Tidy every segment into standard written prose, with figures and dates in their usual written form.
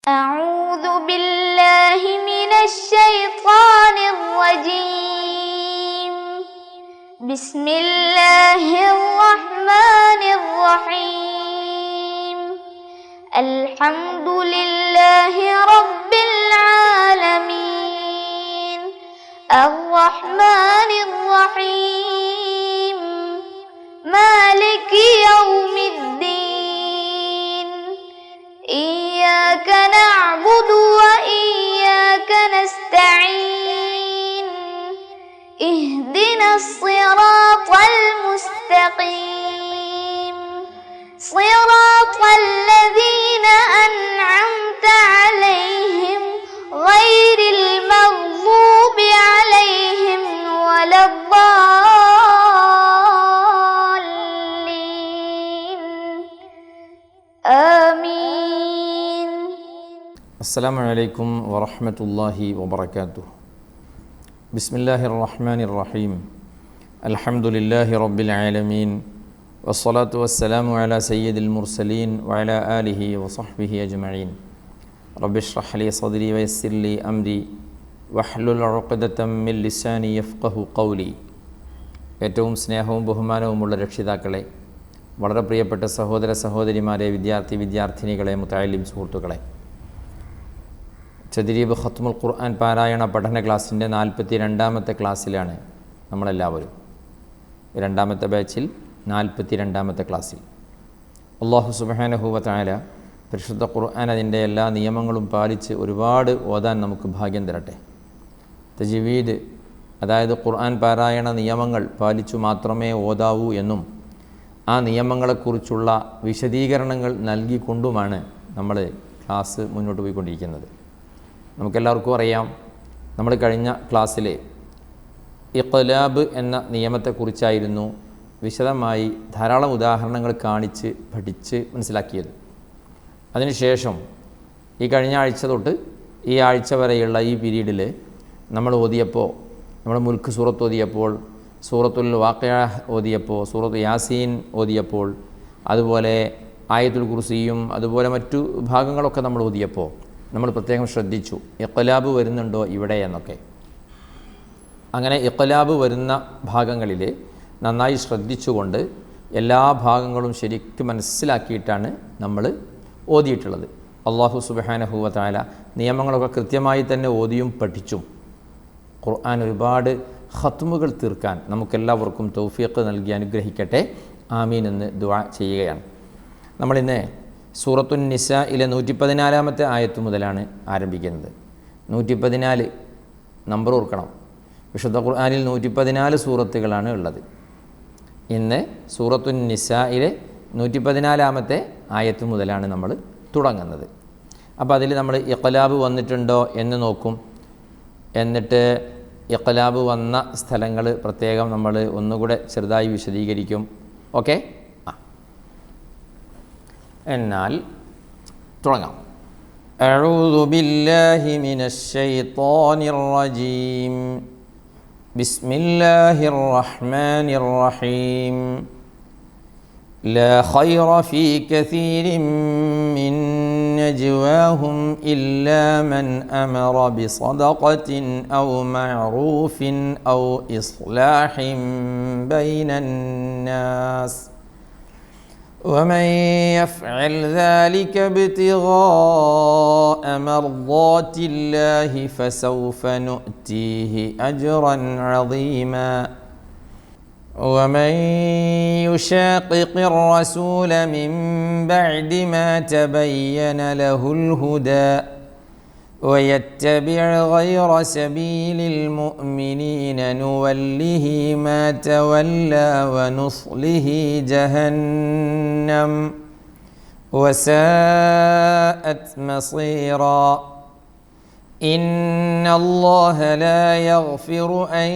أعوذ بالله من الشيطان الرجيم. بسم الله الرحمن الرحيم. الحمد لله رب العالمين. الرحمن الرحيم. مالك يوم الدين. إياك نعبد وإياك نستعين. اهدنا الصراط المستقيم. صراط الذين أنعمت عليهم غير المغضوب عليهم ولا الضالين. آمين. السلام عليكم ورحمة الله وبركاته. بسم الله الرحمن الرحيم. الحمد لله رب العالمين. والصلاة والسلام على سيد المرسلين وعلى آله وصحبه أجمعين. رب اشرح لي صدري ويسر لي أمري واحلل عقدة من لساني يفقه قولي. ഏറ്റവും സ്നേഹവും ബഹുമാനവുമുള്ള രക്ഷിതാക്കളെ, വളരെ പ്രിയപ്പെട്ട സഹോദര സഹോദരിമാരെ, വിദ്യാർത്ഥിനികളെ, മുതഅല്ലിം സുഹൃത്തുക്കളെ, തദ്രീബ് ഖത്മുൽ ഖുർആൻ പാരായണ പഠന ക്ലാസ്സിൻ്റെ 42ാമത്തെ ക്ലാസ്സിലാണ് നമ്മളെല്ലാവരും. രണ്ടാമത്തെ ബാച്ചിൽ 42ാമത്തെ ക്ലാസ്സിൽ അല്ലാഹു സുബ്ഹാനഹു വ തആല പരിശുദ്ധ ഖുർആൻ അതിൻ്റെ എല്ലാ നിയമങ്ങളും പാലിച്ച് ഒരുപാട് ഓതാൻ നമുക്ക് ഭാഗ്യം തരട്ടെ. തജ്വീദ്, അതായത് ഖുർആൻ പാരായണ നിയമങ്ങൾ പാലിച്ചു മാത്രമേ ഓതാവൂ എന്നും ആ നിയമങ്ങളെക്കുറിച്ചുള്ള വിശദീകരണങ്ങൾ നൽകിക്കൊണ്ടുമാണ് നമ്മൾ ക്ലാസ് മുന്നോട്ട് പോയിക്കൊണ്ടിരിക്കുന്നത്. നമുക്കെല്ലാവർക്കും അറിയാം, നമ്മൾ കഴിഞ്ഞ ക്ലാസ്സിൽ ഇഖ്ലാബ് എന്ന നിയമത്തെക്കുറിച്ചായിരുന്നു വിശദമായി ധാരാളം ഉദാഹരണങ്ങൾ കാണിച്ച് പഠിച്ച് മനസ്സിലാക്കിയത്. അതിനുശേഷം ഈ കഴിഞ്ഞ ആഴ്ച തൊട്ട് ഈ ആഴ്ച വരെയുള്ള ഈ പീരീഡിൽ നമ്മൾ മുൽക്ക് സൂറത്ത് ഓതിയപ്പോൾ, സൂറത്തുൽ വാഖിഅ ഓതിയപ്പോൾ, സൂറത്ത് യാസീൻ ഓതിയപ്പോൾ, അതുപോലെ ആയത്തുൽ കുർസിയും അതുപോലെ മറ്റു ഭാഗങ്ങളൊക്കെ നമ്മൾ ഓതിയപ്പോൾ നമ്മൾ പ്രത്യേകം ശ്രദ്ധിച്ചു ഇഖ്ലാബ് വരുന്നുണ്ടോ ഇവിടെ എന്നൊക്കെ. അങ്ങനെ ഇഖ്ലാബ് വരുന്ന ഭാഗങ്ങളിൽ നന്നായി ശ്രദ്ധിച്ചുകൊണ്ട് എല്ലാ ഭാഗങ്ങളും ശരിക്കും മനസ്സിലാക്കിയിട്ടാണ് നമ്മൾ ഓതിയിട്ടുള്ളത്. അല്ലാഹു സുബ്ഹാനഹു വ തആല നിയമങ്ങളൊക്കെ കൃത്യമായി തന്നെ ഓതിയും പഠിച്ചും ഖുർആൻ ഒരുപാട് ഖത്മുകൾ തീർക്കാൻ നമുക്കെല്ലാവർക്കും തൗഫീഖ് നൽകി അനുഗ്രഹിക്കട്ടെ. ആമീൻ എന്ന് ദുആ ചെയ്യുകയാണ്. നമ്മളിന്ന് സൂറത്തുൻ നിസായിലെ 114ാമത്തെ ആയത്ത് മുതലാണ് ആരംഭിക്കുന്നത്. 114 നമ്പർ ഓർക്കണം. വിശുദ്ധ ഖുർആനിൽ 114 സൂറത്തുകളാണ് ഉള്ളത്. ഇന്ന് സൂറത്തുൻ നിസായിലെ 114ാമത്തെ ആയത്ത് മുതലാണ് നമ്മൾ തുടങ്ങുന്നത്. അപ്പോൾ അതിൽ നമ്മൾ ഇഖ്ലാബ് വന്നിട്ടുണ്ടോ എന്ന് നോക്കും. എന്നിട്ട് ഇഖ്ലാബ് വന്ന സ്ഥലങ്ങൾ പ്രത്യേകം നമ്മൾ ഒന്നുകൂടെ ചെറുതായി വിശദീകരിക്കും. ഓക്കെ, എന്നാൽ തുടങ്ങാം. അഊദു ബില്ലാഹി മിനശ് ശൈത്വാനിർ റജീം. ബിസ്മില്ലാഹിർ റഹ്മാനിർ റഹീം. لا خير في كثير من نجواهم إلا من أمر بصدقة أو معروف أو إصلاح بين الناس ومن يفعل ذلك ابتغاء مرضات الله فسوف نؤتيه أجرا عظيما ومن يشاقق الرسول من بعد ما تبين له الهدى ويتبع غير سبيل المؤمنين نوله ما تولى ونصله جهنم وساءت مصيرا إن الله لا يغفر أن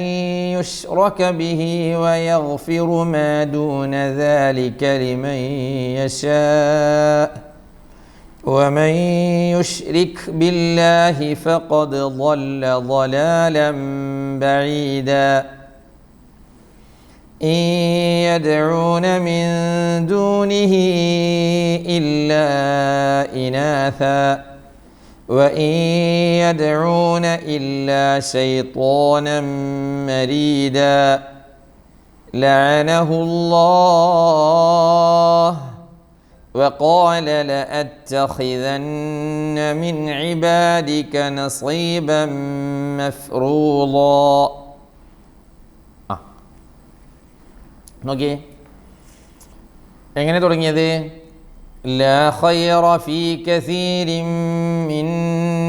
يشرك به ويغفر ما دون ذلك لمن يشاء ومن يشرك بالله فقد ضل ضلالا بعيدا إن يدعون من دونه إلا إناثا وإن يدعون إلا شيطانا مريدا لعنه الله وقال لأتخذن من عبادك نصيبا مفروضا. നോക്കിയേ എങ്ങനെ തുടങ്ങിയത്? لا خير في كثير من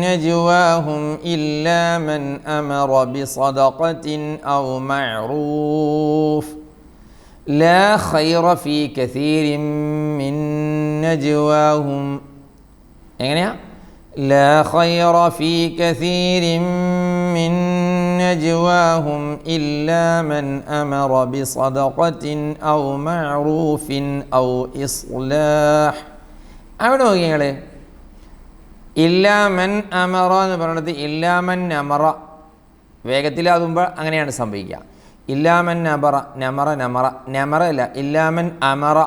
نجواهم إلا من أمر بصدقة أو معروف. لا خير في كثير من نجواهم. എങ്ങനെയാ? لا خير في كثير من نجواهم إلا من أمر بصدقة أو معروف أو إصلاح. അവിടെ നോക്കിയാൽ ഇല്ലാമൻ അമറ എന്ന് പറയുന്നത് ഇല്ലാമൻ നമറ വേഗത്തിലാകുമ്പോൾ അങ്ങനെയാണ് സംഭവിക്കുക. ഇല്ലാമൻ നബറ നമറ നമറ നമറ അല്ല ഇല്ലാമൻ അമറ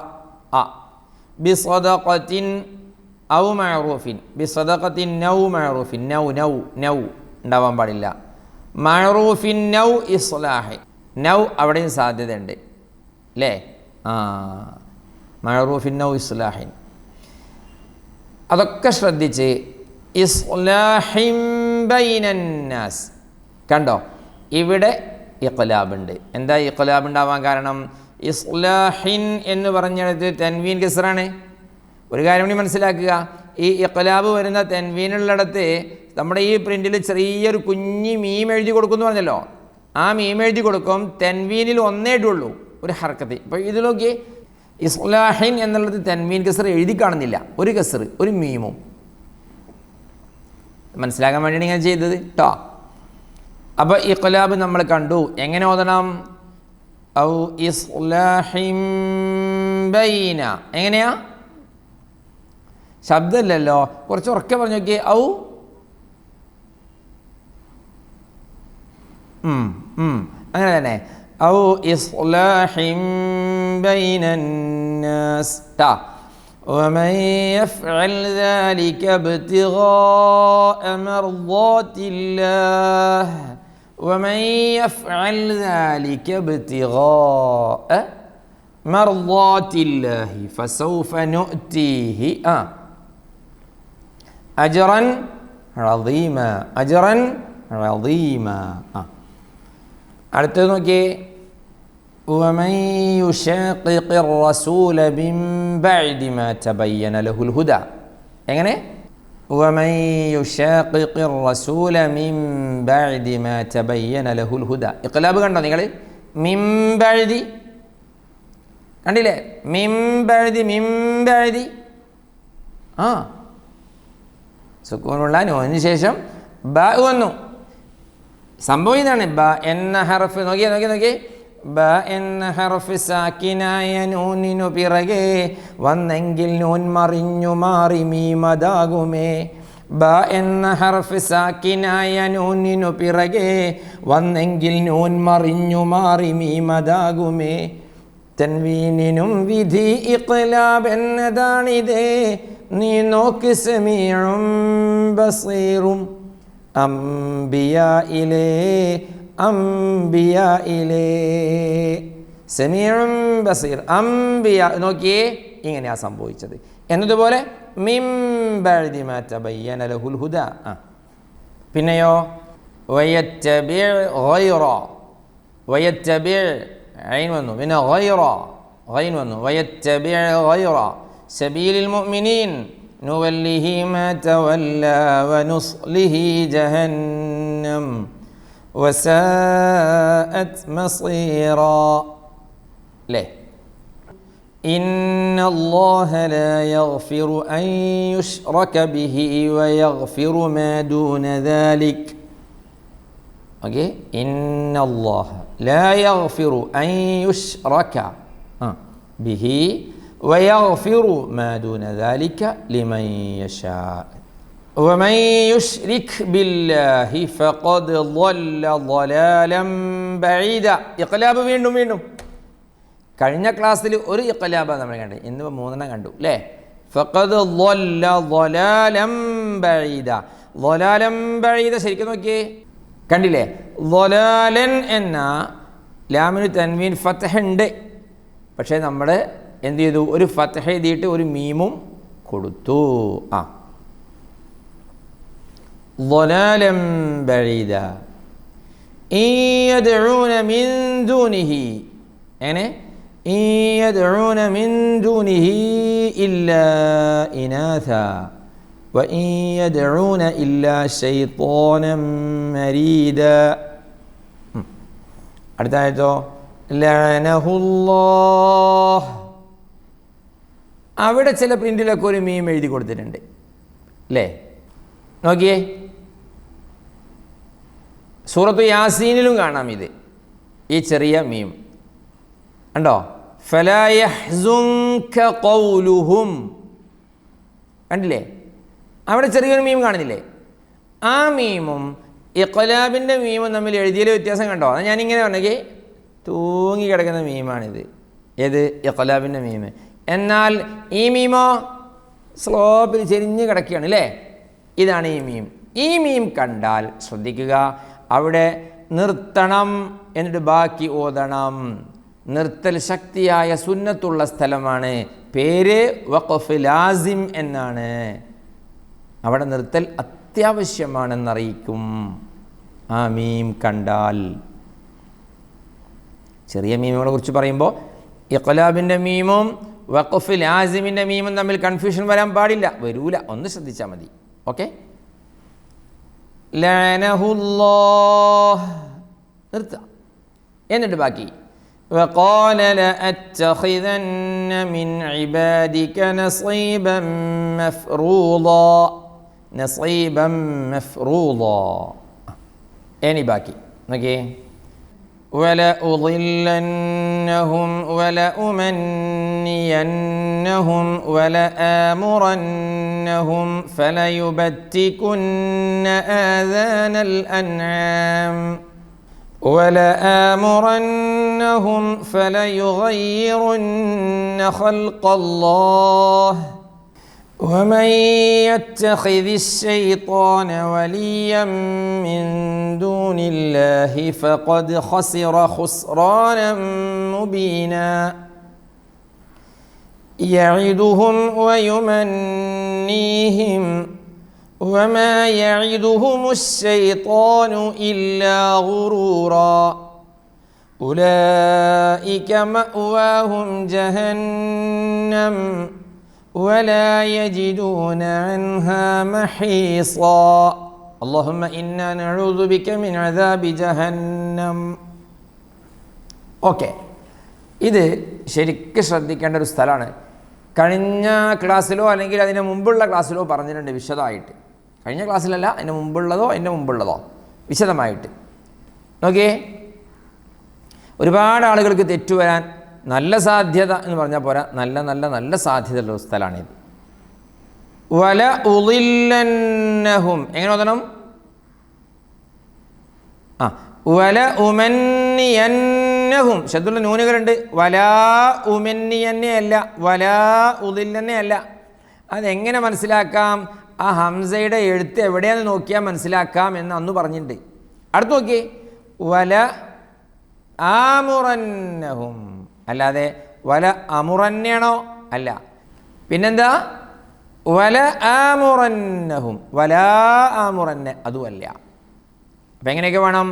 ബിസദഖത്തിൻ ഔ മഅറൂഫിൻ ബിസദഖത്തിൻ നൗ മഅറൂഫിൻ നൗ നൗ നൗ ഉണ്ടാവാൻ പാടില്ല. മഅറൂഫിൻ നൗ ഇസ്ലാഹ് നൗ അവിടെയും സാധ്യതയുണ്ട് അല്ലേ? മഅറൂഫിൻ നൗ ഇസ്ലാഹിൻ അതൊക്കെ ശ്രദ്ധിച്ച് ഇസ്ലാഹിൻ ബൈനന്നാസ് കണ്ടോ? ഇവിടെ ഇഖ്ലാബുണ്ട്. എന്താ ഇഖ്ലാബ് ഉണ്ടാവാൻ കാരണം? ഇസ്ലാഹിൻ എന്ന് പറഞ്ഞിടത്ത് തൻവീൻ കസ്റാണ്. ഒരു കാര്യം കൂടി മനസ്സിലാക്കുക, ഈ ഇഖ്ലാബ് വരുന്ന തൻവീനുള്ളിടത്ത് നമ്മുടെ ഈ പ്രിൻറ്റിൽ ചെറിയൊരു കുഞ്ഞി മീം എഴുതി കൊടുക്കുമെന്ന് പറഞ്ഞല്ലോ. ആ മീം എഴുതി കൊടുക്കും, തൻവീനിൽ ഒന്നേ ഇടുള്ളൂ ഒരു ഹർക്കത്ത്. ഇപ്പോൾ ഇത് നോക്കി ഇസ്ലാഹിൻ എന്നുള്ളത് തൻവീൻ കസർ എഴുതി കാണുന്നില്ല, ഒരു കസർ ഒരു മീമും. മനസ്സിലാക്കാൻ വേണ്ടിയാണ് ഞാൻ ചെയ്തത് കേട്ടോ. അപ്പോൾ ഇഖ്ലാബ് നമ്മൾ കണ്ടു. എങ്ങനെ ഓതണം? ഔ ഇസ്ലാഹിൻ ബൈന. എങ്ങനെയാ? ശബ്ദമില്ലല്ലോ, കുറച്ച് ഉറക്കെ പറഞ്ഞു നോക്കിയേ. ഔ അങ്ങനെ തന്നെ. ഔ ഇസ്ലാഹിൻ ബൈനന്നാസ് ടാ. ومن يفعل ذلك ابتغاء مرضات الله ومن يفعل ذلك ابتغاء مرضات الله فسوف نؤتيه أجرا عظيما أجرا عظيما. അടുത്തത് നോക്കിയേ. ومن يشاقق الرسول من بعد ما تبين له الهدى. എങ്ങനെ? ومن يشاقق الرسول من بعد ما تبين له الهدى. ഇഖ്ലാബ് കണ്ടോ നിങ്ങൾ? മിൻ ബഅദി കണ്ടില്ലേ? മിൻ ബഅദി മിൻ ബഅദി സുക്കൂനുള്ള നൂനിന് ശേഷം ബ വന്നു. സംഭവം ഇതാണ്. ബ എന്ന ഹർഫ് നോക്കിയേ ബ എന്ന ഹർഫ് സാക്കിനായ നൂനിനു പിറകെ വന്നെങ്കിൽ നൂൻ മറിഞ്ഞു മാറി മീമതാകുമേ. ബ എന്ന ഹർഫ് സാക്കിനായ നൂനിനു പിറകെ വന്നെങ്കിൽ നൂൻ മറിഞ്ഞു മാറി മീമതാകുമേ. തൻവീനിനും വിധി ഇഖ്ലാബ് എന്നതാണിതേ, നീ നോക്ക് സമീഉം ബസീറും. അംബിയായിലേ അംബിയായിലേ സമീഉം ബസീർ. അംബിയ നോക്കിയേ, ഇങ്ങനെയാണ് സംഭവിച്ചത്. എന്നതുപോലെ മിൻ ബഅദി മാ തബയ്യന ലഹുൽ ഹുദാ. പിന്നെയോ വയത്തബിഅ ഗൈറ. വയത്തബിഅ ഐൻ വന്നു, പിന്നെ ഗൈറ ഗൈൻ വന്നു. വയത്തബിഅ ഗൈറ സബീലിൽ മുഅ്മിനീൻ നുവല്ലിഹി മാ തവല്ലാ വനുസ്ലിഹി ജഹന്നം വസാഅത് മസീറാ. ല്ലേ? ഇന്നല്ലാഹ ലാ യഗ്ഫിറു അൻ യുശ്റക ബിഹി വയഗ്ഫിറു മാ ദൂന ദാലിക്. ഓക്കേ, ഇന്നല്ലാഹ ലാ യഗ്ഫിറു അൻ യുശ്റക ബിഹി വയഗ്ഫിറു മാ ദൂന ദാലിക ലിമൻ യശാ. ومن يشرك بالله فقد ضل ضلالا بعيدا. ഇഖ്ലാബ് വീണ്ടും കഴിഞ്ഞ ക്ലാസ്സിൽ ഒരു ഇഖ്ലാബാണ് നമ്മൾ കണ്ടത്, ഇന്ന് 3 കണ്ടു അല്ലേ? ഫഖദ് ضل ضلالا بعيدا. ളലാലൻ ബഈദ. ശരിക്കും നോക്കിയേ, കണ്ടില്ലേ? ളലാലൻ എന്ന ലാമിന് തൻവീൻ ഫത്ഹ ഉണ്ട്. പക്ഷേ നമ്മൾ എന്ത് ചെയ്തു? ഒരു ഫത്ഹ എഴുതിയിട്ട് ഒരു മീമും കൊടുത്തു. ളലാലൻ ബഈദ ഇൻ യദ്ഊന മിൻ ദൂനിഹി. എങ്ങനെ? ഇൻ യദ്ഊന മിൻ ദൂനിഹി ഇല്ലാ ഇനാഥ വഇൻ യദ്ഊന ഇല്ലാ ശൈത്വാനൻ മരീദ. അടുത്ത ആയത്തോ ലഅനഹുല്ലാഹ്. അവിടെ ചില പ്രിന്റിലൊക്കെ ഒരു മീം എഴുതി കൊടുത്തിട്ടുണ്ട് അല്ലേ? നോക്കിയേ, സൂറത്തു യാസീനിലും കാണാം ഇത്, ഈ ചെറിയ മീം കണ്ടോ? ഫലാ യഹ്സുൻക ഖൗലുഹും. കണ്ടില്ലേ? അവിടെ ചെറിയൊരു മീം കാണുന്നില്ലേ? ആ മീമും ഇഖ്ലാബിൻ്റെ മീമും തമ്മിൽ എഴുതിയതിൽ വ്യത്യാസം കണ്ടോ? അത് ഞാനിങ്ങനെ പറഞ്ഞെങ്കിൽ തൂങ്ങി കിടക്കുന്ന മീമാണിത്. ഏത്? ഇഖ്ലാബിൻ്റെ മീം. എന്നാൽ ഈ മീമോ സ്ലോപ്പിൽ ചെരിഞ്ഞ് കിടക്കുകയാണ് അല്ലേ? ഇതാണ് ഈ മീം. ഈ മീം കണ്ടാൽ ശ്രദ്ധിക്കുക, അവിടെ നിർത്തണം, എന്നിട്ട് ബാക്കി ഓതണം. നിർത്തൽ ശക്തിയായ സുന്നത്തുള്ള സ്ഥലമാണ്. പേര് വഖഫ് ലാസിം എന്നാണ്. അവിടെ നിർത്തൽ അത്യാവശ്യമാണെന്നറിയിക്കും ആ മീം കണ്ടാൽ. ചെറിയ മീമുകളെ കുറിച്ച് പറയുമ്പോൾ ഇഖ്ലാബിൻ്റെ മീമും വഖഫ് ലാസിമിൻ്റെ മീമും തമ്മിൽ കൺഫ്യൂഷൻ വരാൻ പാടില്ല. വരൂല, ഒന്ന് ശ്രദ്ധിച്ചാൽ മതി. ഓക്കെ? ലഅനഹുല്ലാഹ് നിർത്താം, എന്നിട്ട് ബാക്കി وقال لأتخذن من عبادك نصيبا مفروضا. ഇനി ബാക്കി നോക്കിയേ. ولأضلنهم ولأمنينهم ولآمرنهم فليبتكن آذان الأنعام ولآمرنهم فليغيرن خلق الله ومن يتخذ الشيطان وليا من دون الله فقد خسر خسرانا مبينا يعدهم ويمنيهم وما يعدهم الشيطان إلا غرورا أولئك مأواهم جهنم ولا يجدون عنها محيصا اللهم إنا نعوذ بك من عذاب جهنم. ഓക്കെ, ഇത് ശരിക്കും ശ്രദ്ധിക്കേണ്ട ഒരു സ്ഥലമാണ്. കഴിഞ്ഞ ക്ലാസ്സിലോ അല്ലെങ്കിൽ അതിന് മുമ്പുള്ള ക്ലാസ്സിലോ പറഞ്ഞിട്ടുണ്ട് വിശദമായിട്ട്. കഴിഞ്ഞ ക്ലാസ്സിലല്ല, അതിന് മുമ്പുള്ളതോ വിശദമായിട്ട്. നോക്കിയേ, ഒരുപാട് ആളുകൾക്ക് തെറ്റുവരാൻ നല്ല സാധ്യത എന്ന് പറഞ്ഞാൽ പോരാ, നല്ല സാധ്യതയുള്ള ഒരു സ്ഥലമാണിത്. വല ഉളില്ലന്നഹും എങ്ങനെ ഓതണം? വല ഉമന്നിയന്നഹും ശബ്ദുള്ള നൂനുകളുണ്ട്. വലാ ഉമന്നിയന്നെ അല്ല, വലാ ഉളില്ലന്നെ അല്ല. അതെങ്ങനെ മനസ്സിലാക്കാം? ആ ഹംസയുടെ എഴുത്ത് എവിടെയാണെന്ന് നോക്കിയാൽ മനസ്സിലാക്കാം എന്ന് അന്ന് പറഞ്ഞിട്ടുണ്ട്. അടുത്ത് നോക്കി, വല ആമുറന്നഹും, അല്ലാതെ വല അമുറന്നാണോ? അല്ല. പിന്നെന്താ? വല ആമുറന്നഹും, വലാ ആമുറന്ന, അതുമല്ല. അപ്പം എങ്ങനെയൊക്കെ വേണം?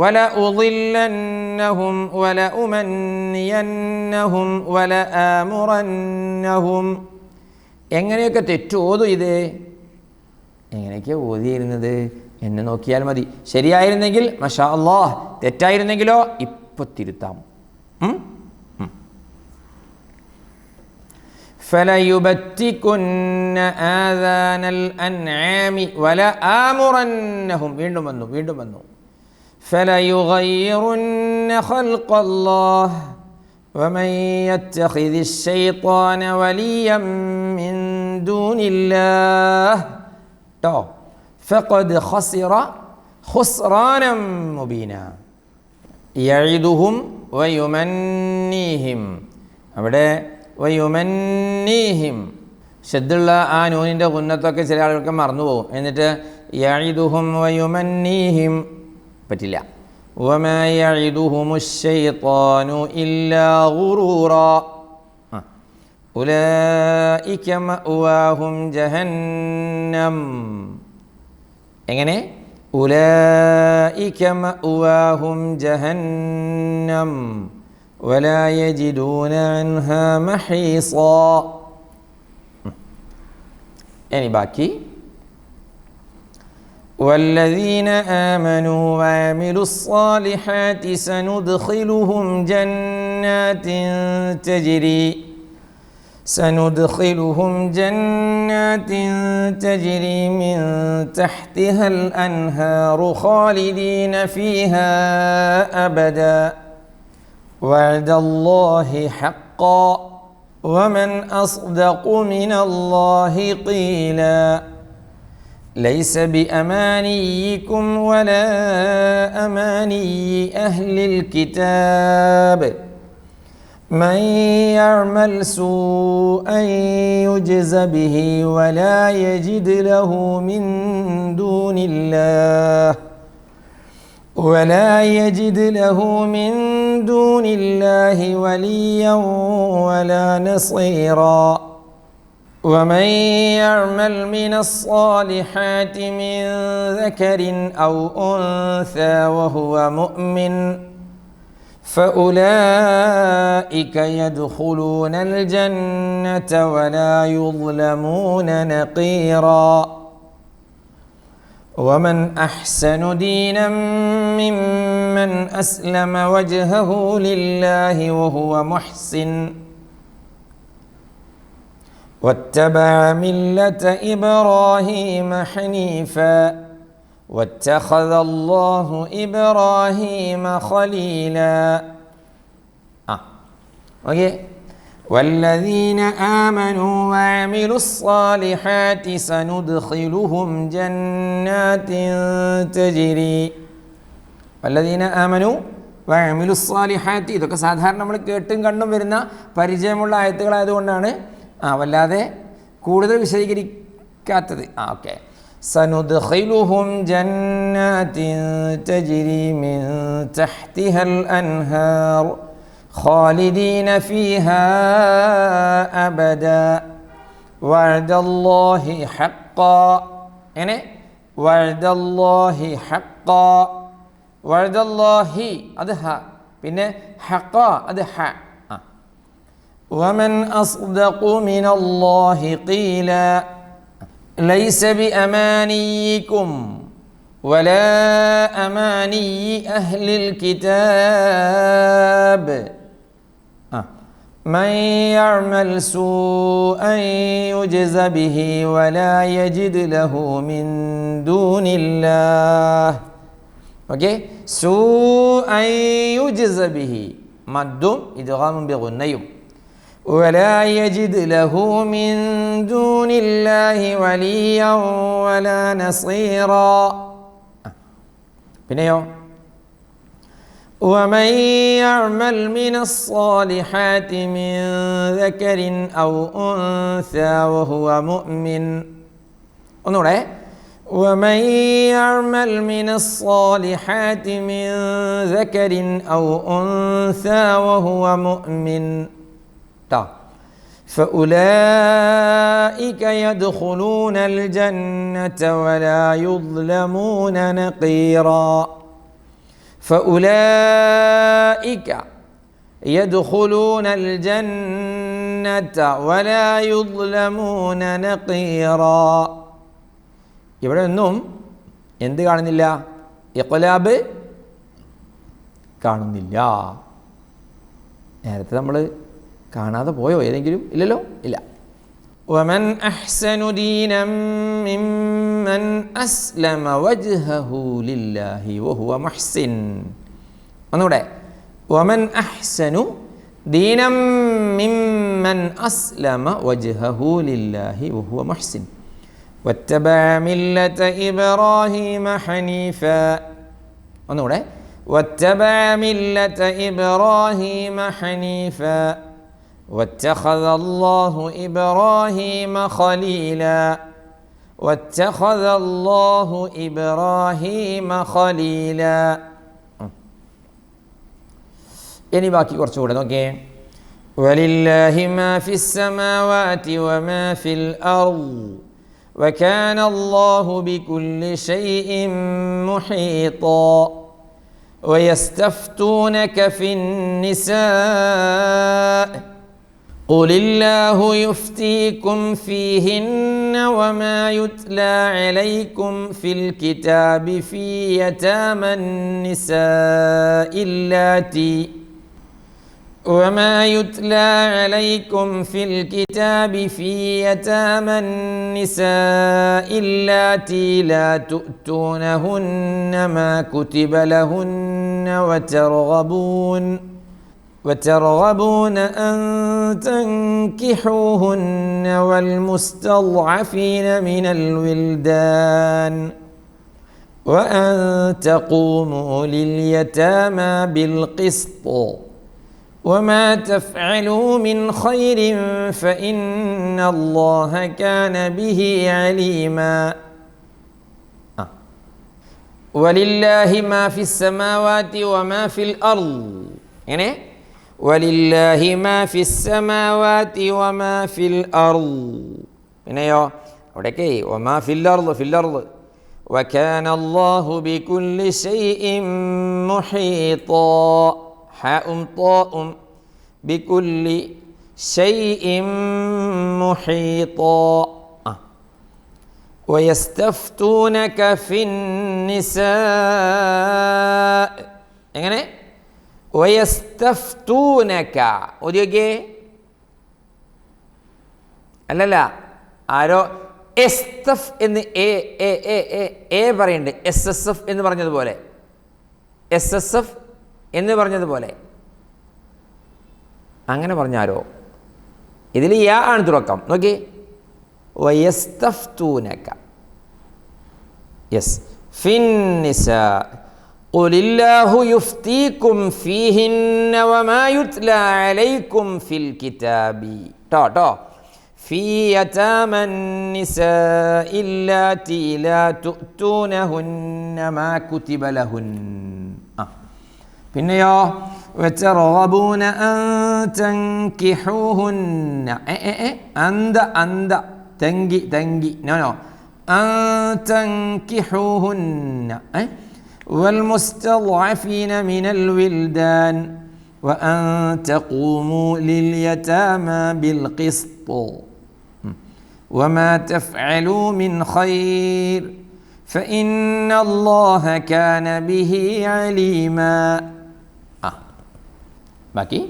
വല ഉളില്ലന്നഹും വല ഉമന്നിയന്നഹും വല ആമുറന്നഹും. എങ്ങനെയൊക്കെ തെറ്റോതും ഇത്? എങ്ങനെയൊക്കെയാണ് ഓതിയിരുന്നത് എന്നെ നോക്കിയാൽ മതി. ശരിയായിരുന്നെങ്കിൽ മാഷാ അല്ലാഹ്, തെറ്റായിരുന്നെങ്കിലോ ഇപ്പം തിരുത്താം. فَلَيُبَتِّكُنَّ آذَانَ الْأَنْعَامِ وَلَآمُرَنَّهُم. വീണ്ടും വന്നു. فَلَيُغَيِّرُنَّ خَلْقَ اللَّهِ وَمَن يَتَّخِذِ الشَّيْطَانَ وَلِيًّا مِّن دُونِ اللَّهِ فَقَدْ خَسِرَ خُسْرَانًا مُبِينًا يَعِدُهُمْ وَيُمَنِّيهِمْ. അവിടെ വയുമന്നീഹിം ഷദ്ദുള്ള ആ നൂനിൻ്റെ ഉന്നത്തൊക്കെ ചില ആളുകൾക്ക് മറന്നു പോകും. എന്നിട്ട് യഇദുഹും വയുമന്നീഹിം പറ്റില്ല. വമാ യഇദുഹുമുശ് ശൈത്വാനു ഇല്ലാ ഗുറൂറാ. ഉലൈക മഅവാഹും ജഹന്നം. എങ്ങനെ? ഉലൈക മഅവാഹും ജഹന്നം വലാ യജിദൂന അൻഹാ മഹീസാ. ഇനി ബാക്കി والذين آمنوا وعملوا الصالحات سندخلهم جنات تجري من تحتها الأنهار خالدين فيها أبدا وعد الله حقا ومن أصدق من الله قيلا ليس بأمانيكم ولا أماني أهل الكتاب من يعمل سوءا يجز به ولا يجد له من دون الله وليا ولا نصيرا ومن يعمل من الصالحات من ذكر أو أنثى وهو مؤمن فأولئك يدخلون الجنة ولا يظلمون نقيرا ومن أحسن دينا ممن أسلم وجهه لله وهو محسن واتبع ملة إبراهيم حنيفا واتخذ الله إبراهيم خليلا. ഓക്കെ. والذين آمنوا وعملوا الصالحات سندخلهم جنات تجري. والذين آمنوا وعملوا الصالحات ഇതൊക്കെ സാധാരണ നമ്മൾ കേട്ടും കണ്ടും വരുന്ന പരിചയമുള്ള ആയത്തുകളായതുകൊണ്ടാണ് വല്ലാതെ കൂടുതൽ വിശദീകരിക്കാത്തത്. ഓക്കെ. സനുദ്ഖിലുഹും ജന്നാത്തിൻ തജ്രി മിൻ തഹ്തിഹൽ അൻഹാർ ഖാലിദീന ഫീഹാ അബദാ വഅദല്ലാഹി ഹഖ്ഖാ. എങ്ങനെ? വഅദല്ലാഹി ഹഖ്ഖാ. വഅദല്ലാഹി അത് ഹ, പിന്നെ ഹഖ്ഖാ അത് ഹ. ومن أصدق من الله قيلا ليس بأمانيكم ولا أماني أهل الكتاب من يعمل سوءا يجز به ولا يجد له من دون الله. ഓക്കെ. سوءا يجز به മദ്ദും ഇദ്ഗാമും ബിഗുന്നയും ولا يجد له من دون الله وليا ولا نصيرا. പിന്നെയോ ومن يعمل من الصالحات من ذكر أو أنثى وهو مؤمن. ഒന്നുകൂടെ. ومن يعمل من الصالحات من ذكر أو أنثى وهو مؤمن فأولئك يدخلون الجنة ولا يظلمون نقيرا. فأولئك يدخلون الجنة ولا يظلمون نقيرا. ഇവിടെ ഒന്നും എന്ത് കാണുന്നില്ല? ഇഖ്ലാബ് കാണുന്നില്ല. നേരത്തെ നമ്മൾ കാണാതെ പോയോ ഏതെങ്കിലും? ഇല്ലല്ലോ, ഇല്ല. ومن أحسن دينا ممن أسلم وجهه لله وهو محسن. ഒന്നുകൂടെ. ومن أحسن دينا ممن أسلم وجهه لله وهو محسن واتبع ملة إبراهيم حنيفا. ഒന്നുകൂടെ. واتبع ملة إبراهيم حنيفا واتخذ الله إبراهيم خليلا واتخذ الله إبراهيم خليلا. ഇനി ബാക്കി കുറച്ചുകൂടെ നോക്കിയേ. ولله ما في السماوات وما في الأرض وكان الله بكل شيء محيطا ويستفتونك في النساء قل الله يفتيكم فيهن وما يتلى عليكم في الكتاب في يتامى النساء اللاتي وما يتلى عليكم في الكتاب في يتامى النساء اللاتي لا تؤتونهن ما كتب لهن وترغبون أن تنكحوهن والمستضعفين من الولدان وأن تقوموا لليتامى بالقسط وما تفعلوا من خير فإن الله كان به عليما. ولله ما في السماوات وما في الأرض. يعني ولله ما في السماوات وما في الأرض. പിന്നെയോ അവിടേക്ക് وما في الأرض وكان الله بكل شيء محيطا. حاء طاء بكل شيء محيطا. ويستفتونك في النساء. എങ്ങനെ വയസ്തഫ്തൂനക ഓതിയോക്കെ അല്ലല്ല ആരോ എസ്തഫ് എന്ന് എ പറയുന്നുണ്ട്. എസ് എസ് എഫ് എന്ന് പറഞ്ഞതുപോലെ SSF എന്ന് പറഞ്ഞതുപോലെ അങ്ങനെ പറഞ്ഞാരോ ഇതിൽ യാ ആണ് തുടക്കം. നോക്കി വയസ്തഫ്തൂനക യെസ് ഫിന്നിസാ ഖുലില്ലാഹു യുഫ്തീകും ഫീഹിന്ന വമാ യുത്ലാ അലൈക്കും ഫിൽ കിതാബി ട്ടോ ഫീ യതാമൻ നിസാഇ ല്ലാതി ലാ തുഅ്തൂനഹുന്ന മാ കുതിബ ലഹുൻ. പിന്നെയോ വതറഗബൂന അൻ തൻകിഹൂഹുന്ന അന്ത തങ്കി നോ അൻ തൻകിഹൂഹുന്ന والمستضعفين من الولدان وأن تقوموا لليتامى بالقسط وما تفعلوا من خير فإن الله كان به عليما. باقي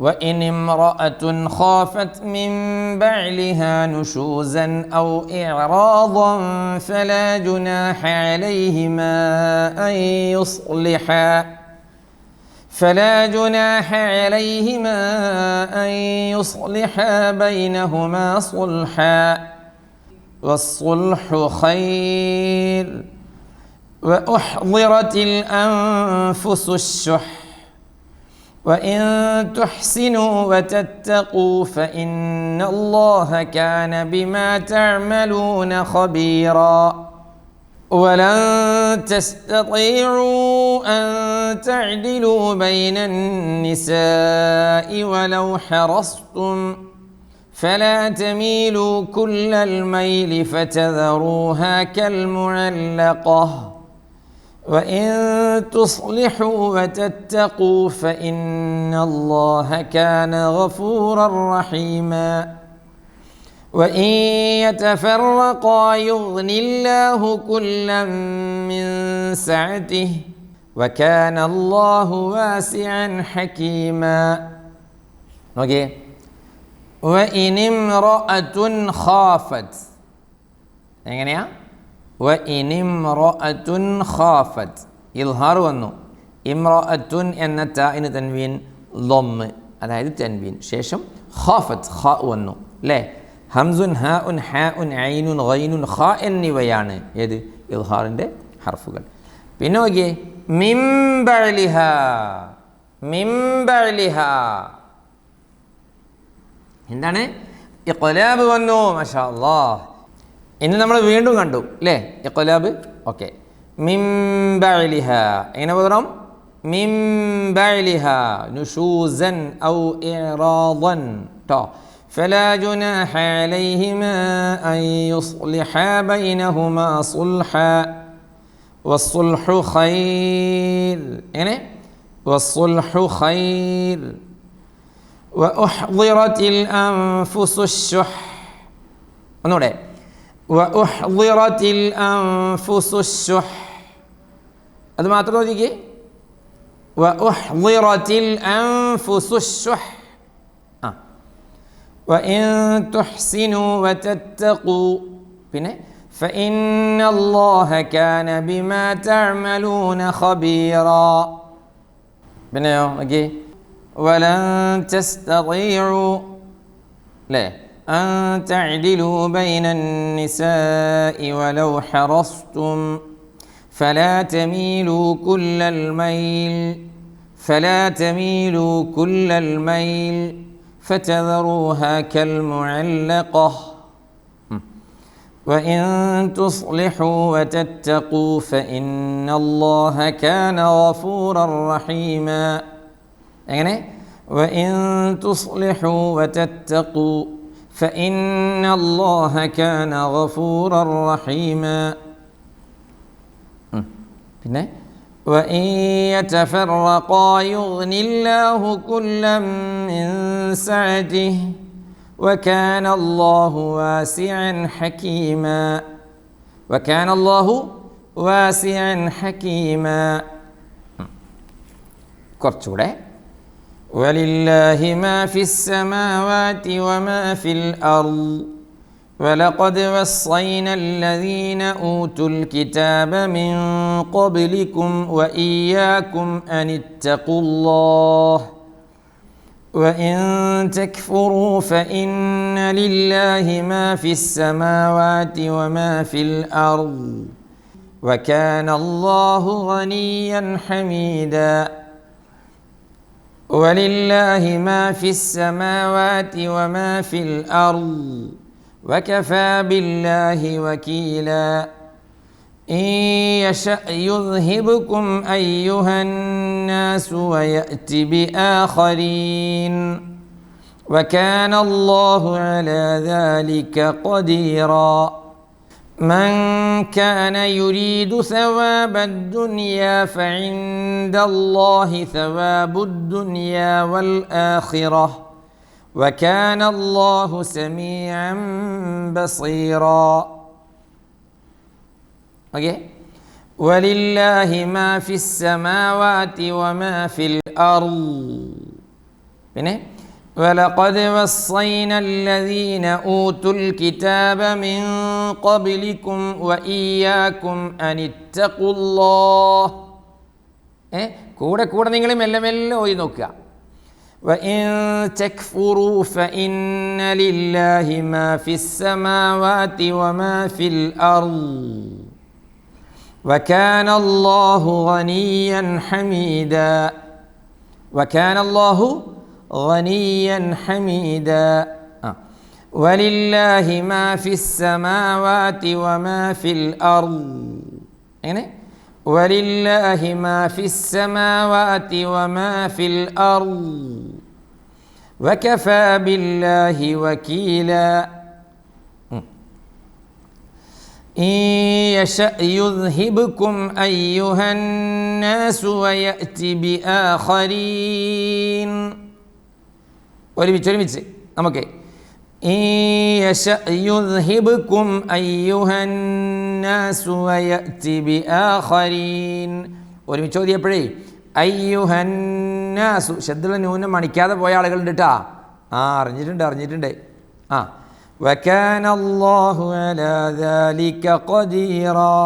وإن امرأة خافت من بعلها نشوزا أو إعراضا فلا جناح عليهما أن يصلحا بينهما صلحا والصلح خير وأحضرت الأنفس الشح وإن تحسنوا وتتقوا فإن الله كان بما تعملون خبيرا. ولن تستطيعوا أن تعدلوا بين النساء ولو حرصتم فلا تميلوا كل الميل فتذروها كالمعلقة وإن تصلحوا وتتقوا فإن الله كان غفورا رحيما. وإن يتفرقا يغن الله كلا من سعته وكان الله واسعا حكيما. okay. وإن امرأة خافت എങ്ങനെയാ وإن امرأة خافت ഇൽഹാർ വന്നു. ഇംറഅത്തുൻ എന്ന താഇന് തൻവീൻ ളമ്മ് അതായത് തൻവീൻ ശേഷം ഖാഫത്ത് ഖാ വന്നു അല്ലേ. ഹംസുൻ ഹാഉൻ ഹാഉൻ ഐനുൻ ഗൈനുൻ ഖാ എന്നിവയാണ് ഏത് ഇൽഹാറിൻ്റെ ഹർഫുകൾ. പിന്നെ നോക്കിയേ മിൻ ബഅലിഹാ എന്താണ് ഇഖ്ലാബ് വന്നു. മാഷാ അല്ലാഹ്. ഇനി നമ്മൾ വീണ്ടും കണ്ടു അല്ലേ ഇഖ്ലാബ്. ഓക്കെ, മിൻ ബഅലിഹ എങ്ങനെ പറയണം? മിൻ ബഅലിഹ നുശൂസൻ ഔ ഇറാദൻ ട്ടോ. فلا جناح عليهما أن يصلحا بينهما صلحا والصلح خير يعني والصلح خير وأحضرت الأنفس الشح ഒന്നുകൂടെ وأحضرت الأنفس الشح അത് മാത്രം നോക്കിക്കേ وأحضرت الأنفس الشح وإن تحسنوا وتتقوا പിന്നെ فإن الله كان بما تعملون خبيرا പിന്നെയോ നോക്കി ولن تستطيعوا لا أن تعدلوا بين النساء ولو حرصتم فلا تميلوا كل الميل فتذروها كالمعلقة وإن تصلحوا وتتقوا فإن الله كان غفورا رحيما يعني وإن تصلحوا وتتقوا فإن الله كان غفورا رحيما وإن يتفرقا يغن الله كلا من سعته وكان الله واسعا حكيما കുറച്ചുകൂടെ ولله ما في السماوات وما في الأرض ولقد وصينا الذين أوتوا الكتاب من قبلكم وإياكم أن اتقوا الله وإن تكفروا فإن لله ما في السماوات وما في الأرض وكان الله غنيا حميدا ولله ما في السماوات وما في الأرض وكفى بالله وكيلا إن يشأ يذهبكم أيها الناس ويأت بآخرين وكان الله على ذلك قديرا من كان يريد ثواب الدنيا فعند الله ثواب الدنيا والآخرة وكان الله سميعا بصيرا okay. ولله ما في السماوات وما في الأرض പിന്നെ ولقد وصينا الذين أوتوا الكتاب من قبلكم وإياكم أن اتقوا الله കൂടെ കൂടെ നിങ്ങൾ മെല്ലെ മെല്ലെ ഓതി നോക്കുക وإن تكفروا فإن لله ما في السماوات وما في الأرض وكان الله غنيا حميدا ولله ما في السماوات وما في الأرض ولله ما في السماوات وما في الأرض وكفى بالله وكيلا إن يشأ يذهبكم أيها الناس ويأت بآخرين ഒരുമിച്ച് നമുക്ക് إن يشأ يذهبكم أيها الناس ويأت بآخرين ഒരുമിച്ച് ഓതിയപ്പോഴേ അയ്യുഹന്നാസു ശബ്ദമുള്ള ന്യൂനം മണിക്കാതെ പോയ ആളുകളുണ്ട് കേട്ടാ. അറിഞ്ഞിട്ടുണ്ട്. وكان الله على ذلك قديرا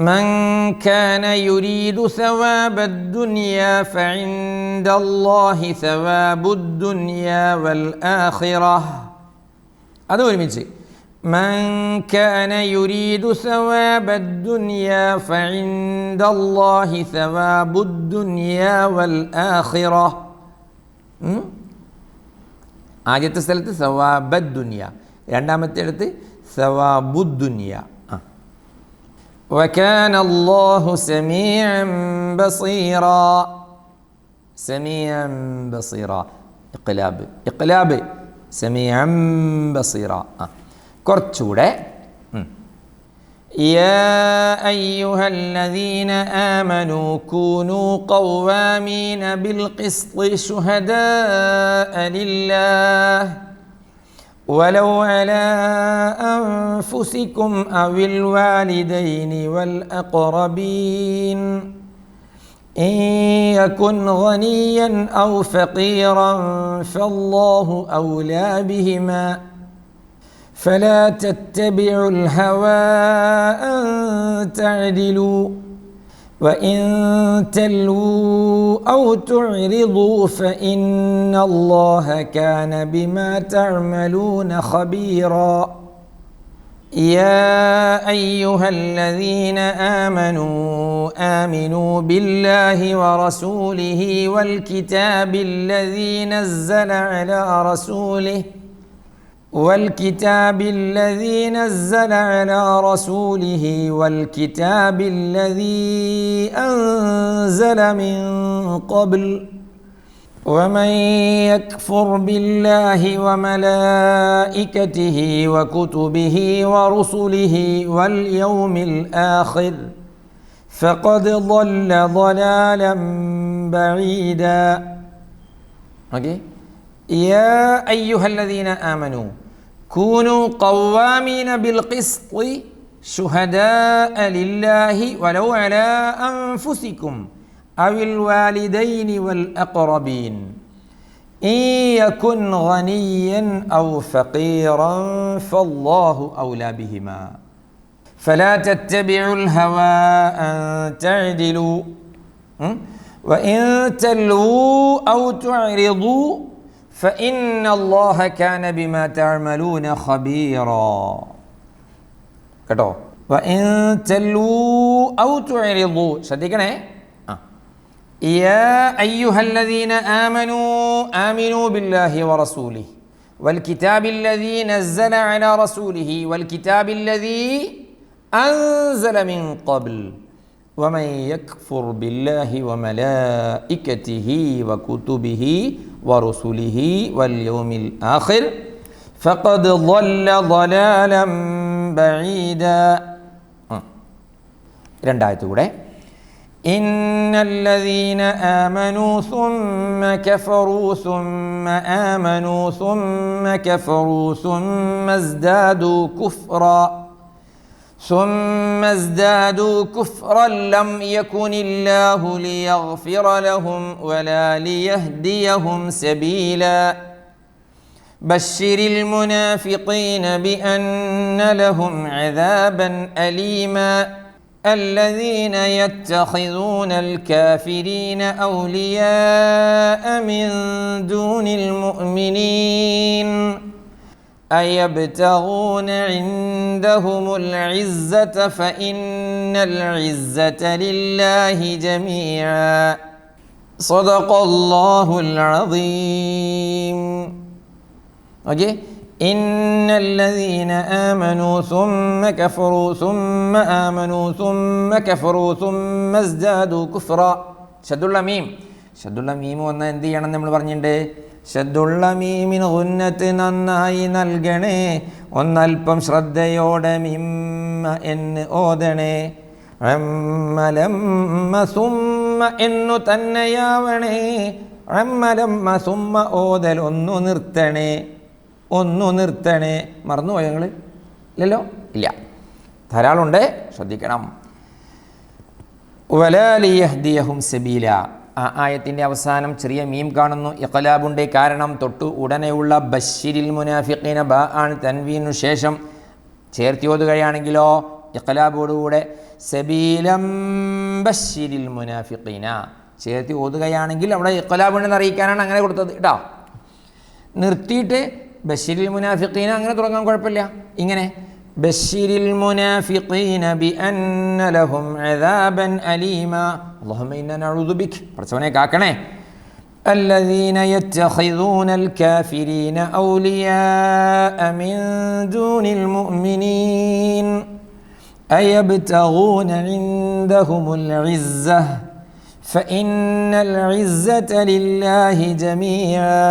من كان يريد ثواب الدنيا فعند الله ثواب الدنيا والآخرة هذا هو المثل من كان يريد ثواب الدنيا فعند الله ثواب الدنيا والآخرة ആദ്യത്തെ സ്ഥലത്ത് സവാബദ് ദുനിയ, രണ്ടാമത്തേടത്ത് സവാബുദ്ദുനിയ. വകാന അല്ലാഹു സമീഅൻ ബസീറ. സമീഅൻ ബസീറ ഇഖ്ലാബ് സമീഅൻ ബസീറ. കുറച്ചുകൂടെ يا أيها الذين آمنوا كونوا قوامين بالقسط شهداء لله ولو على أنفسكم أو الوالدين والأقربين إن يكن غنيا أو فقيرا فالله أولى بهما فلا تتبعوا الهوى أن تعدلوا وإن تلووا أو تعرضوا فإن الله كان بما تعملون خبيرا يا أيها الذين آمنوا بالله ورسوله والكتاب الذي نزل على رسوله والكتاب الذي أنزل من قبل ومن يكفر بالله وملائكته وكتبه ورسله واليوم الآخر فقد ضل ضلالا بعيدا. يا أيها الذين آمنوا كونوا قوامين بالقسط شهداء لله ولو على أنفسكم أو الوالدين والأقربين إن يكن غنيا أو فقيرا فالله أولى بهما فلا تتبعوا الهوى أن تعدلوا وإن تلووا أو تعرضوا فإن الله كان بما تعملون خبيرا. കേട്ടോ? وإن تلووا أو تعرضوا ശ്രദ്ധിക്കണേ. يا أيها الذين آمنوا بالله ورسوله والكتاب الذي نزل على رسوله والكتاب الذي أنزل من قبل ومن يكفر بالله وملائكته وكتبه ورسله واليوم الآخر فقد ضل ضلالا بعيدا. രണ്ടായത്ത് കൂടെ إن الذين آمنوا ثم كفروا ثم آمنوا ثم كفروا ثم ازدادوا كفرا لم يكن الله ليغفر لهم ولا ليهديهم سبيلا بشر المنافقين بأن لهم عذابا أليما الذين يتخذون الكافرين أولياء من دون المؤمنين أيبتغون عندهم العزة فإن العزة لله جميعا صدق الله العظيم. إن الذين آمنوا ثم كفروا ثم آمنوا ثم كفروا ثم ازدادوا كفرا. ഷദ്ദുള്ള മീം വന്നാൽ എന്ത് ചെയ്യണം നമ്മൾ പറഞ്ഞിട്ടുണ്ട്? ഷദ്ദുള്ള മീമിന് ഉന്നത്ത് നന്നായി നൽകണേ, ഒന്നൽപ്പം ശ്രദ്ധയോടെ മിമ്മ എന്ന് ഓതണേ. അമ്മലമ്മ സുമ്മ എന്നു തന്നെയാവണേ. അമ്മലമ്മ സുമ്മ ഓതൽ ഒന്നു നിർത്തണേ. മറന്നുപോയോ ഞങ്ങൾ? ഇല്ലല്ലോ, ഇല്ല, ധാരാളമുണ്ട്, ശ്രദ്ധിക്കണം. വലാ ലിയഹ്ദിയഹും സബീല. ആ ആയത്തിൻ്റെ അവസാനം ചെറിയ മീം കാണുന്നു, ഇഖ്ലാബുണ്ട്. കാരണം തൊട്ടു ഉടനെയുള്ള ബശ്ശിരിൽ മുനാഫിഖീന ബ ആണ് തൻവീനു ശേഷം ചേർത്തി ഓതുകയാണെങ്കിലോ ഇഖ്ലാബോടുകൂടെ സബീലം ബശ്ശിരിൽ മുനാഫിഖീന ചേർത്തി ഓതുകയാണെങ്കിൽ അവിടെ ഇഖ്ലാബുണ്ടെന്ന് അറിയിക്കാനാണ് അങ്ങനെ കൊടുത്തത് കേട്ടോ. നിർത്തിയിട്ട് ബശ്ശിരിൽ മുനാഫിഖീന അങ്ങനെ തുടങ്ങാൻ കുഴപ്പമില്ല. ഇങ്ങനെ ബശ്ശിരിൽ മുനാഫിഖീന ബിഅന്ന ലഹും അദാബൻ അലീമ. അല്ലാഹുമ്മ ഇന്നാ നഊദു ബിക, പടച്ചവനെ കാക്കണേ, الذين يتخذون الكافرين أولياء من دون المؤمنين أيبتغون عندهم العزة فإن العزة لله جميعا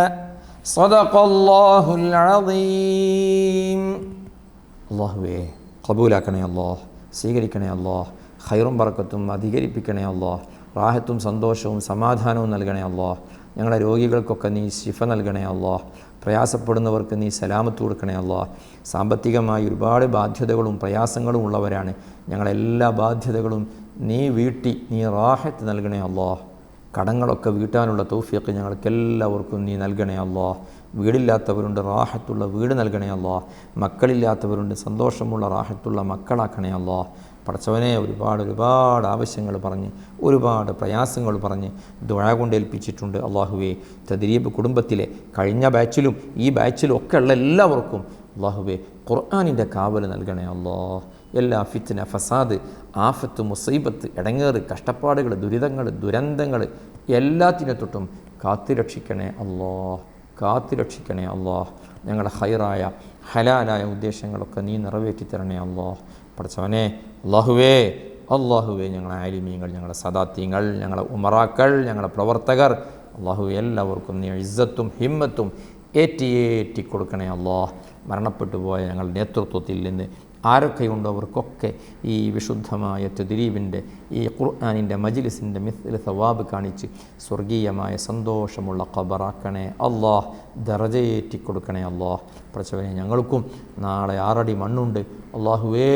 صدق الله العظيم. അല്ലാഹുവേ ഖബൂലാക്കണേ അല്ലാഹ്, സ്വീകരിക്കണേ അല്ലാഹ്, ഖൈറും ബറക്കത്തും അധികരിപ്പിക്കണേ അല്ലാഹ്, റാഹത്തും സന്തോഷവും സമാധാനവും നൽകണേ അല്ലാഹ്. ഞങ്ങളുടെ രോഗികൾക്കൊക്കെ നീ ശിഫ നൽകണേ അല്ലാഹ്, പ്രയാസപ്പെടുന്നവർക്ക് നീ സലാമത്ത് കൊടുക്കണേ അല്ലാഹ്. സാമ്പത്തികമായി ഒരുപാട് ബാധ്യതകളും പ്രയാസങ്ങളും ഉള്ളവരാണ്. ഞങ്ങളെല്ലാ ബാധ്യതകളും നീ വീട്ടി നീ റാഹത്ത് നൽകണേ അല്ലാഹ്. കടങ്ങളൊക്കെ വീട്ടാനുള്ള തൗഫീഖ് ഞങ്ങൾക്കെല്ലാവർക്കും നീ നൽകണേ അല്ലാഹ്. വീടില്ലാത്തവരുണ്ട്, റാഹത്തുള്ള വീട് നൽകണേ അല്ലാഹ്. മക്കളില്ലാത്തവരുണ്ട്, സന്തോഷമുള്ള റാഹത്തുള്ള മക്കളാക്കണേ അല്ലാഹ്. പടച്ചവനെ ഒരുപാട് ആവശ്യങ്ങൾ പറഞ്ഞ് ഒരുപാട് പ്രയാസങ്ങൾ പറഞ്ഞ് ദുആ കൊണ്ട് ഏൽപ്പിച്ചിട്ടുണ്ട്. അള്ളാഹുവേ തദ്രീബ് കുടുംബത്തിലെ കഴിഞ്ഞ ബാച്ചിലും ഈ ബാച്ചിലും ഒക്കെ ഉള്ള എല്ലാവർക്കും അള്ളാഹുവേ ഖുർആനിൻ്റെ കാവൽ നൽകണേ അല്ലാഹ്. എല്ലാ ഫിത്ന, ഫസാദ്, ആഫത്ത്, മുസീബത്ത്, ഇടങ്ങേറ്, കഷ്ടപ്പാടുകൾ, ദുരിതങ്ങൾ, ദുരന്തങ്ങൾ എല്ലാത്തിനെ തൊട്ടും കാത്തുരക്ഷിക്കണേ അല്ലാഹ്, കാത്തുരക്ഷിക്കണേ അല്ലാഹ്. ഞങ്ങളുടെ ഹൈറായ ഹലാലായ ഉദ്ദേശങ്ങളൊക്കെ നീ നിറവേറ്റി തരണേ അല്ലാഹ്. പഠിച്ചവനെ അള്ളാഹുവേ ഞങ്ങളെ ആലിമീങ്ങൾ, ഞങ്ങളുടെ സദാത്യങ്ങൾ, ഞങ്ങളെ ഉമറാക്കൾ, ഞങ്ങളുടെ പ്രവർത്തകർ അള്ളാഹുവേ എല്ലാവർക്കും നീ ഇസ്സത്തും ഹിമ്മത്തും ഏറ്റി കൊടുക്കണേ അല്ലാഹ്. മരണപ്പെട്ടു പോയ ഞങ്ങളുടെ നേതൃത്വത്തിൽ നിന്ന് ആരൊക്കെയുണ്ടോ അവർക്കൊക്കെ ഈ വിശുദ്ധമായ തദ്രീബിൻ്റെ ഈ ഖുർആനിൻ്റെ മജ്ലിസിൻ്റെ മിസ്ൽ സവാബ് കാണിച്ച് സ്വർഗീയമായ സന്തോഷമുള്ള ഖബറാക്കണേ അല്ലാഹ്, ദറജയേറ്റി കൊടുക്കണേ അല്ലാഹ്. പഠിച്ചവനെ ഞങ്ങൾക്കും നാളെ 6 അടി മണ്ണുണ്ട് അള്ളാഹുവേ,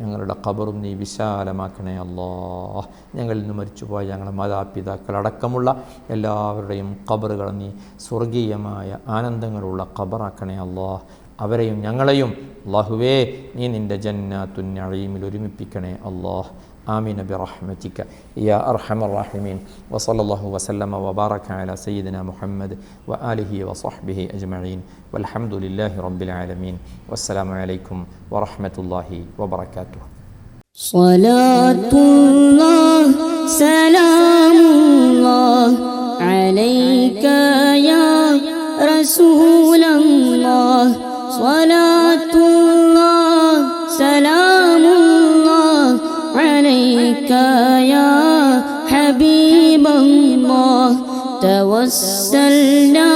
ഞങ്ങളുടെ ഖബറും നീ വിശാലമാക്കണേ അല്ലാഹ്. ഞങ്ങളിൽ നിന്ന് മരിച്ചുപോയ ഞങ്ങളുടെ മാതാപിതാക്കളടക്കമുള്ള എല്ലാവരുടെയും ഖബറുകൾ നീ സ്വർഗീയമായ ആനന്ദങ്ങളുള്ള ഖബറാക്കണേ അല്ലാഹ്. അവരെയും ഞങ്ങളെയും അല്ലാഹുവേ നീ നിൻ്റെ ജന്നാത്തുൻ നഈമിൽ ഒരുമിപ്പിക്കണേ അല്ലാഹ്. ആമീൻ ബിറഹ്മതിക യാ അർഹമർ റഹീമീൻ. വസല്ലല്ലാഹു വസല്ലമ വബാറക അലാ സയ്യിദിനാ മുഹമ്മദ് വആലിഹി വസഹ്ബിഹി അജ്മഈൻ വൽഹംദുലില്ലാഹി റബ്ബിൽ ആലമീൻ. വസ്സലാമു അലൈക്കും വറഹ്മത്തുള്ളാഹി വബറകാതുഹു. സ്വലാത്തുല്ലാഹ് സലാമുല്ലാഹ് അലൈക യാ റസൂലല്ലാഹ്. സ്വലാത്തുല്ലാഹ് സലാമുല്ലാഹ് അലൈക യാ ഹബീബല്ലാഹ്. തവസ്സൽനാ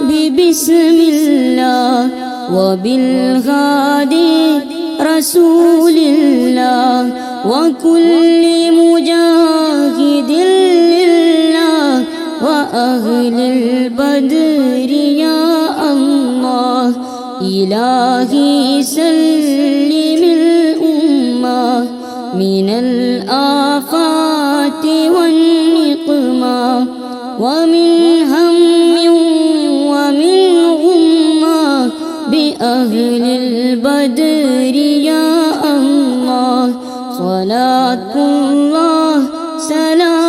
ബിബിസ്മില്ലാഹ് വബിൽഹാദി റസൂലില്ലാഹ് വകുല്ലി മുജാഹിദിൻ ലില്ലാഹ് വഅഹ്ലിൽ ബദ്രി യാ അല്ലാഹ്. ഇലാഹി സല്ലിമിൽ ഉമ്മ മിനൽ ആഫാതി വന്നിഖ്മാ വമിൻ ഹമ്മിൻ വമിൻ ഗുമ്മാ ബിഅഹ്ലിൽ ബദ്രി യാ അല്ലാഹ്. സ്വലാത്തുല്ലാഹ് സലാം